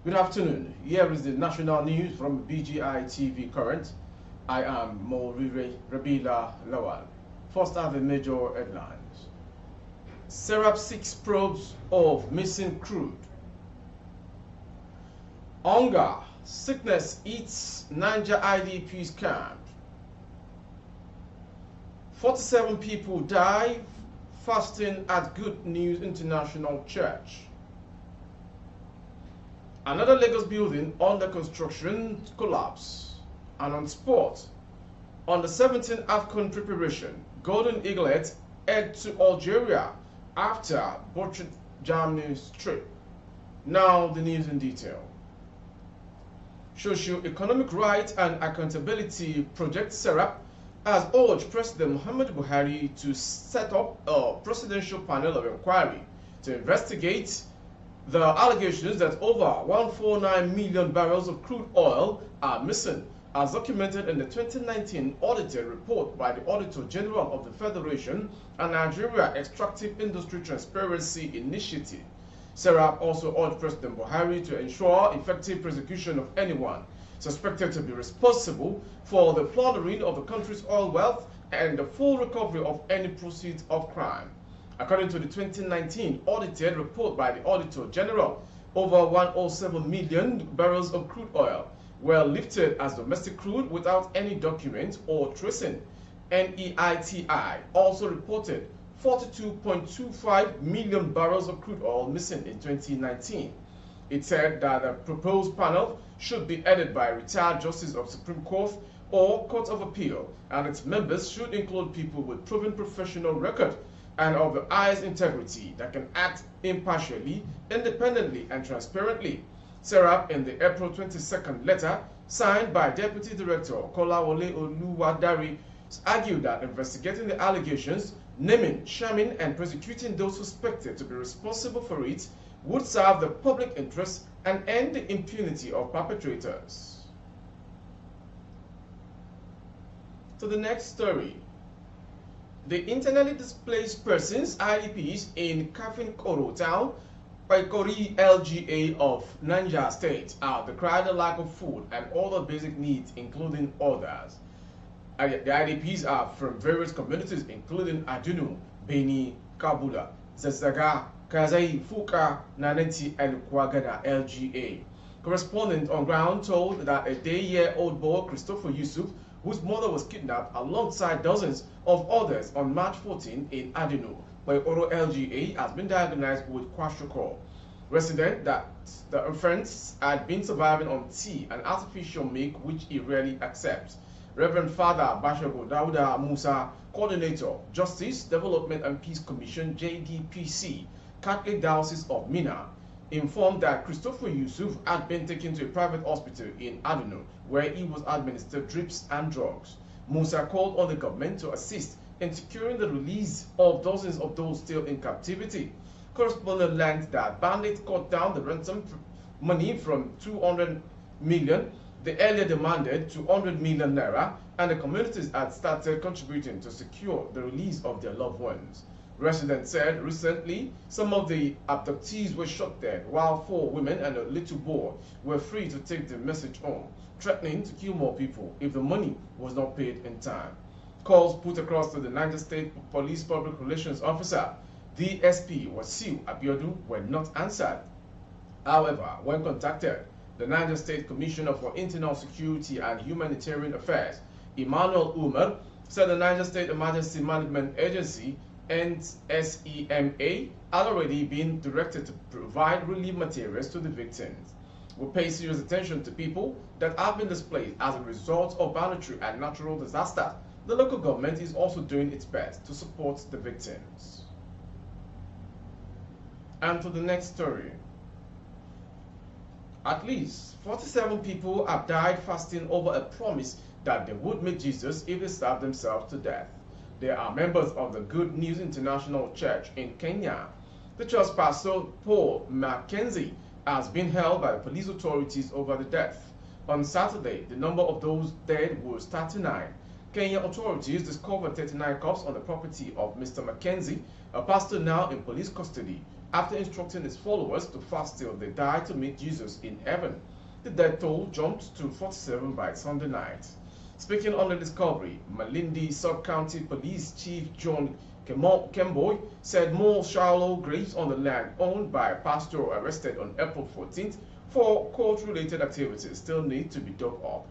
Good afternoon. Here is the national news from BGI TV Current. I am Morire Rabila Lawal. First are the major headlines. Serap 6 probes of missing crude. Hunger, sickness eats Niger IDPs camp. 47 people die fasting at Good News International Church. Another Lagos building under construction collapse. And on sport, on the 17th AFCON preparation, Golden Eaglet head to Algeria after butchered Germany's trip. Now the news in detail. Socio-Economic Rights and Accountability Project SERAP has urged President Muhammadu Buhari to set up a presidential panel of inquiry to investigate the allegations that over 149 million barrels of crude oil are missing, as documented in the 2019 audited report by the Auditor General of the Federation and Nigeria Extractive Industry Transparency Initiative. SERAP also urged President Buhari to ensure effective prosecution of anyone suspected to be responsible for the plundering of the country's oil wealth and the full recovery of any proceeds of crime. According to the 2019 audited report by the Auditor General, over 107 million barrels of crude oil were lifted as domestic crude without any document or tracing. NEITI also reported 42.25 million barrels of crude oil missing in 2019. It said that the proposed panel should be headed by a retired Justice of Supreme Court or Court of Appeal, and its members should include people with proven professional record and of the highest integrity that can act impartially, independently, and transparently. SERAP, in the April 22nd letter signed by Deputy Director Sanwo-Olu argued that investigating the allegations, naming, shaming, and prosecuting those suspected to be responsible for it would serve the public interest and end the impunity of perpetrators. To the next story. The internally displaced persons IDPs in Kafin-Koro town by Kori LGA of Niger State are decried the lack of food and other basic needs, including others. The IDPs are from various communities, including Adunu, Beni, Kabula, Zazaga, Kazai, Fuka, Naneti, and Kwagana LGA. Correspondent on ground told that a day-year-old boy, Christopher Yusuf, whose mother was kidnapped alongside dozens of others on March 14 in Adenu, where Oro LGA has been diagnosed with kwashiorkor. Resident that the infants had been surviving on tea and artificial milk, which he rarely accepts. Reverend Father Bashago Dauda Musa, Coordinator, Justice, Development and Peace Commission, JDPC, Catholic Diocese of Minna, informed that Christopher Yusuf had been taken to a private hospital in Adenu, where he was administered drips and drugs. Musa called on the government to assist in securing the release of dozens of those still in captivity. Correspondent learned that bandits cut down the ransom money from 200 million, the earlier demanded 200 million naira, and the communities had started contributing to secure the release of their loved ones. Residents said recently some of the abductees were shot dead, while 4 women and a little boy were free to take the message home, threatening to kill more people if the money was not paid in time. Calls put across to the Niger State Police Public Relations Officer, DSP Wasiu Abiodun, were not answered. However, when contacted, the Niger State Commissioner for Internal Security and Humanitarian Affairs, Emmanuel Umar, said the Niger State Emergency Management Agency NSEMA had already been directed to provide relief materials to the victims. We pay serious attention to people that have been displaced as a result of planetary and natural disasters. The local government is also doing its best to support the victims. And to the next story. At least 47 people have died fasting over a promise that they would meet Jesus if they starved themselves to death. They are members of the Good News International Church in Kenya. The church pastor, Paul Mackenzie, has been held by the police authorities over the death. On Saturday, the number of those dead was 39. Kenya authorities discovered 39 cups on the property of Mr. Mackenzie, a pastor now in police custody, after instructing his followers to fast till they die to meet Jesus in heaven. The death toll jumped to 47 by Sunday night. Speaking on the discovery, Malindi Sub-County Police Chief John Kemboy said more shallow graves on the land owned by a pastor arrested on April 14th for court-related activities still need to be dug up.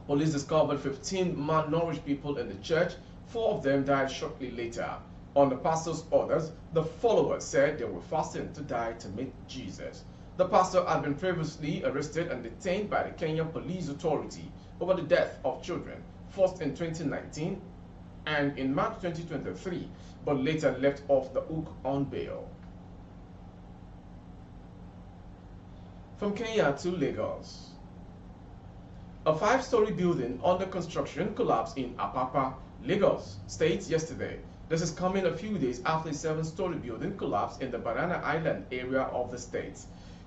Police discovered 15 malnourished people in the church. 4 of them died shortly later. On the pastor's orders, the followers said they were fasting to die to meet Jesus. The pastor had been previously arrested and detained by the Kenyan Police Authority over the death of children, first in 2019 and in March 2023, but later left off the hook on bail. From Kenya to Lagos. A 5-story building under construction collapsed in Apapa, Lagos State yesterday. This is coming a few days after a 7-story building collapsed in the Banana Island area of the state.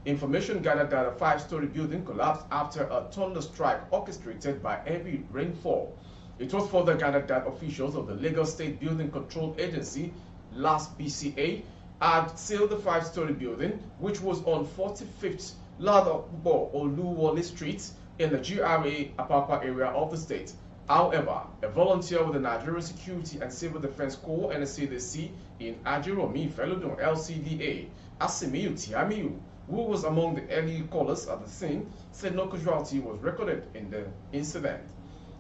Information gathered that a 5-story building collapsed after a thunder strike orchestrated by heavy rainfall. It was further gathered that officials of the Lagos State Building Control Agency, last BCA, had sealed the 5-story building, which was on 45th Sanwo-Olu Street, in the GRA Apapa area of the state. However, a volunteer with the Nigerian Security and Civil Defense Corps NSCDC in Ajiromi Felodun LCDA, Asimiyu Tiamiyu, who was among the early callers at the scene, said no casualty was recorded in the incident.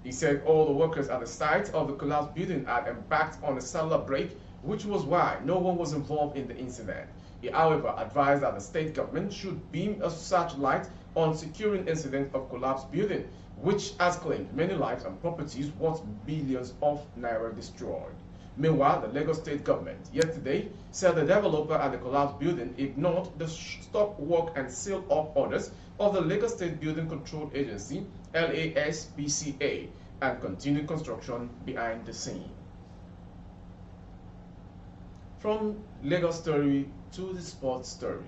He said all the workers at the site of the collapsed building had embarked on a cellular break, which was why no one was involved in the incident. He, however, advised that the state government should beam a searchlight on securing incident of collapsed building, which has claimed many lives and properties worth billions of naira destroyed. Meanwhile, the Lagos state government yesterday said the developer at the collapsed building ignored the stop work and seal off orders of the Lagos State Building Control Agency, LASBCA, and continued construction behind the scene. From Lagos story to the sports story.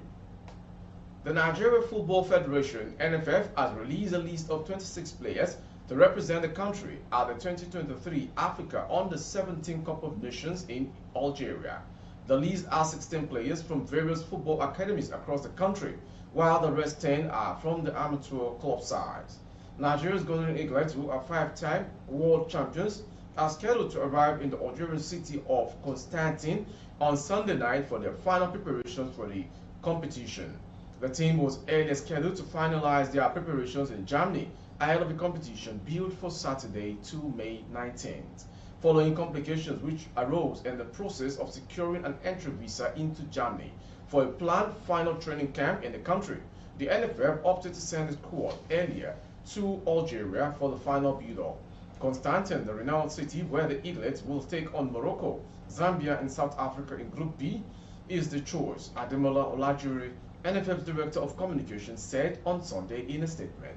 The Nigeria Football Federation, NFF, has released a list of 26 players to represent the country at the 2023 Africa Under-17 Cup of Nations in Algeria. The list has 16 players from various football academies across the country, while the rest 10 are from the amateur club sides. Nigeria's Golden Eagles, who are 5-time world champions, are scheduled to arrive in the Algerian city of Constantine on Sunday night for their final preparations for the competition. The team was earlier scheduled to finalize their preparations in Germany ahead of the competition billed for Saturday, 2 May 19th, following complications which arose in the process of securing an entry visa into Germany for a planned final training camp in the country. The NFF opted to send its squad earlier to Algeria for the final build-up. Constantine, the renowned city where the Eaglets will take on Morocco, Zambia, and South Africa in Group B, is the choice, Ademola Olajure, NFF's Director of Communications, said on Sunday in a statement.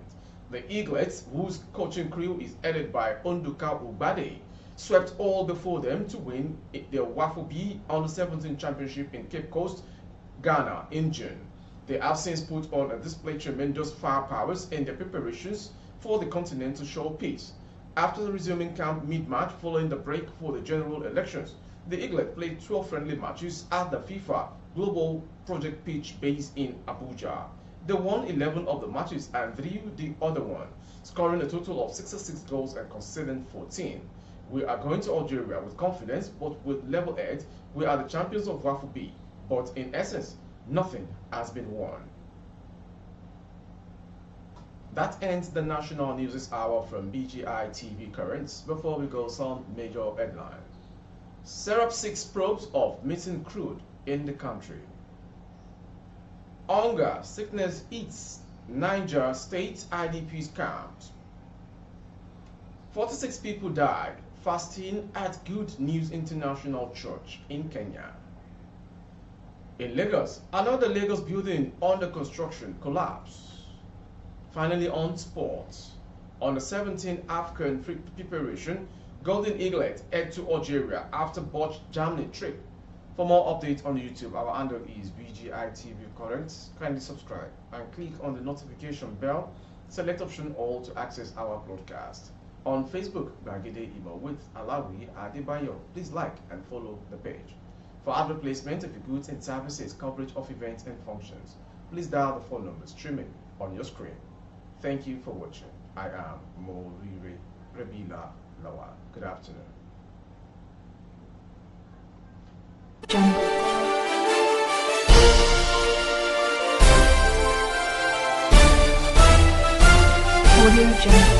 The Eaglets, whose coaching crew is headed by Onduka Ubade, swept all before them to win their WAFO B Under-17 Championship in Cape Coast, Ghana in June. They have since put on a display tremendous firepowers in their preparations for the Continental Showpiece. After resuming camp mid-March following the break for the general elections, the Eaglet played 12 friendly matches at the FIFA Global Project pitch based in Abuja. They won 11 of the matches and drew the other one, scoring a total of 66 goals and conceding 14. We are going to Algeria with confidence, but with level head. We are the champions of WAFO B, but in essence, nothing has been won. That ends the National News this hour from BGI TV Currents. Before we go, some major headlines. Syrup 6 probes of missing crude in the country. Hunger, sickness eats Niger State IDPs camps. 46 people died fasting at Good News International Church in Kenya. In Lagos, another Lagos building under construction collapsed. Finally on sports. On the 17th African preparation, Golden Eaglet head to Algeria after botched Germany trip. For more updates on YouTube, our handle is BGI TV Currents. Kindly subscribe and click on the notification bell. Select option all to access our broadcast. On Facebook, Gbagede Imo with Alawi Adebayo. Please like and follow the page. For advertisement of your goods and services, coverage of events and functions, please dial the phone number streaming on your screen. Thank you for watching. I am Morire Rebila Lawal. Good afternoon. Audio Jungle.